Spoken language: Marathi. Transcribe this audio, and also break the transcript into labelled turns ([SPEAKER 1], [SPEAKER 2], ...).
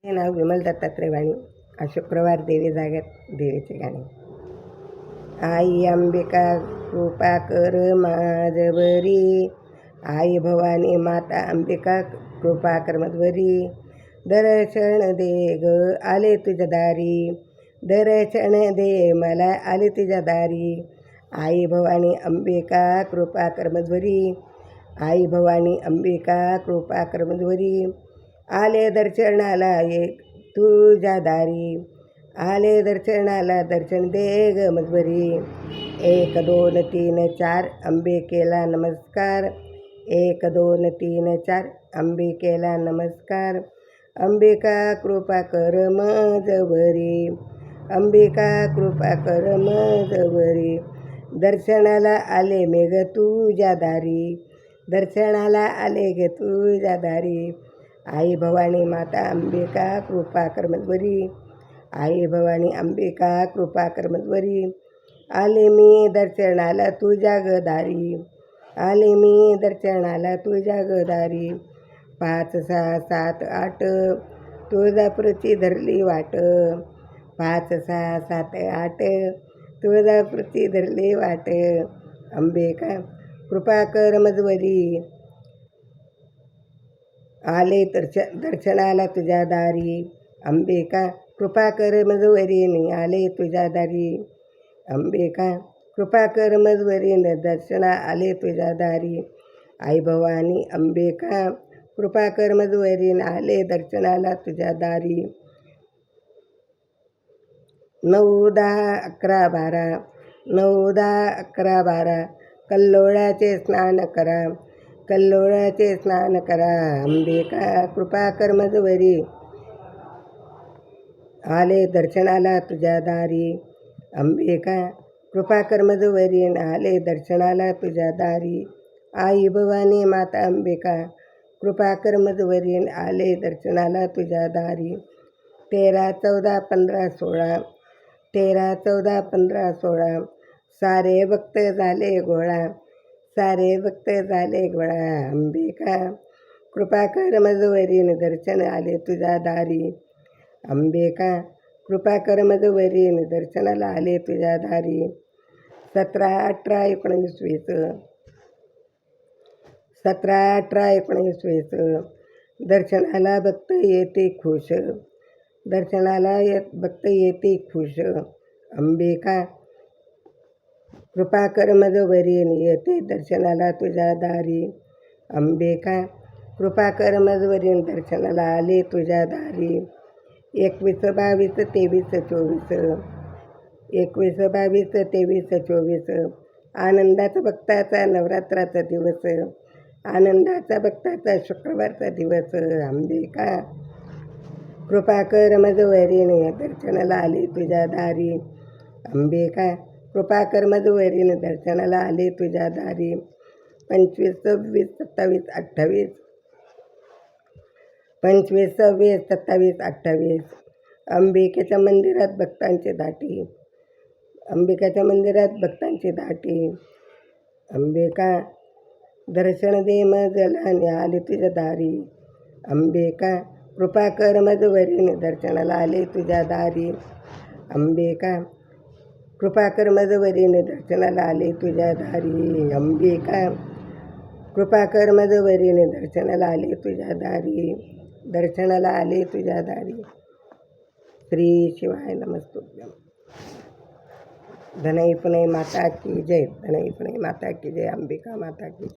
[SPEAKER 1] हे नाव विमल दत्तात्रय वाणी. आज शुक्रवार देवी जागत देवीचे गाणे. आई अंबिका कृपा कर माझवरी, आई भवानी माता अंबिका कृपा कर मधवरी. दर्शन दे ग आले तुझ्या दारी, दर्शन दे मला आले तुझ्या दारी. आई भवानी अंबिका कृपा कर मधवरी, आई भवानी अंबिका कृपा कर मधवरी. आले दर्शनाला एक तुझ्या दारी, आले दर्शनाला दर्शन दे ग मधवरी. 1 2 3 4 अंबिकेला नमस्कार, 1 2 3 4 अंबिकेला नमस्कार. अंबिका कृपा कर मजवरी, अंबिका कृपा कर मजवरी. दर्शनाला आले मेघ तुझ्या दारी, दर्शनाला आले गे तुझ्या दारी. आई भवानी माता अंबिका कृपा कर मधवरी, आई भवानी अंबिका कृपा कर मधवरी. आले मी दर्शनाला तुझ्या ग दारी, आले मी दर्शनाला तुझ्या ग दारी. 5 6 7 8 तुळजापूरची धरली वाट, 5 6 7 8 तुळजापूरची धरली वाट. अंबिका कृपा कर मधवरी, आले दर्शनाला तुझ्या दारी. अंबिका कृपा कर मधवरीने आले तुझ्या दारी. अंबिका कृपा कर मधवरीने दर्शना आले तुझ्या दारी. आई भवानी अंबिका कृपा कर मधवरीने आले दर्शनाला तुझ्या दारी. 9 10 11 12 9 10 11 12 कल्लोळाचे स्नान करा, कल्लोळाचे स्नान करा. अंबिका कृपा कर मधवरी, आले दर्शनाला तुझ्या दारी. अंबिका कृपा कर मधवरी, आले दर्शनाला तुझ्या दारी. आई भवानी माता अंबिका कृपा कर मधवरी, आले दर्शनाला तुझ्या दारी. 13 14 15 16 13 14 15 16 सारे भक्त झाले गोळा, सारे भक्त झाले गोळा. अंबिका कृपा कर मधवरीने दर्शन आले तुझ्या दारी. अंबिका कृपा कर मधवरीने दर्शनाला आले तुझ्या दारी. 17 18 19 20 17 18 19 20 दर्शनाला भक्त येते खुश, दर्शनाला भक्त येते खुश. अंबिका कृपा कर मधवरीने येते दर्शनाला तुझ्या दारी. अंबिका कृपा कर मधवरीने दर्शनाला आले तुझ्या दारी. 21 22 23 24 21 22 23 24 आनंदाचा भक्ताचा नवरात्राचा दिवस, आनंदाचा भक्ताचा शुक्रवारचा दिवस. अंबिका कृपा कर मधवरीने दर्शनाला आले तुझ्या दारी. अंबिका कृपा कर मधवरीने दर्शनाला आले तुझ्या दारी. 25 26 27 28 25 26 27 28 अंबिकेच्या मंदिरात भक्तांची दाटी, अंबिकाच्या मंदिरात भक्तांची दाटी. अंबिका दर्शन दे मजलाने आले तुझ्या दारी. अंबिका कृपा कर मधवरीने दर्शनाला आले तुझ्या दारी. अंबिका कृपा कर मधवरीने दर्शनाला आले तुझ्या दारी. अंबिका कृपा कर मधवरीने दर्शनाला आले तुझ्या दारी, दर्शनाला आले तुझ्या दारी. श्री शिवाय नमस्तुभ्यं. धनई पुनई माता की जय, धनई पुनई माता की जय, अंबिका माता की जय.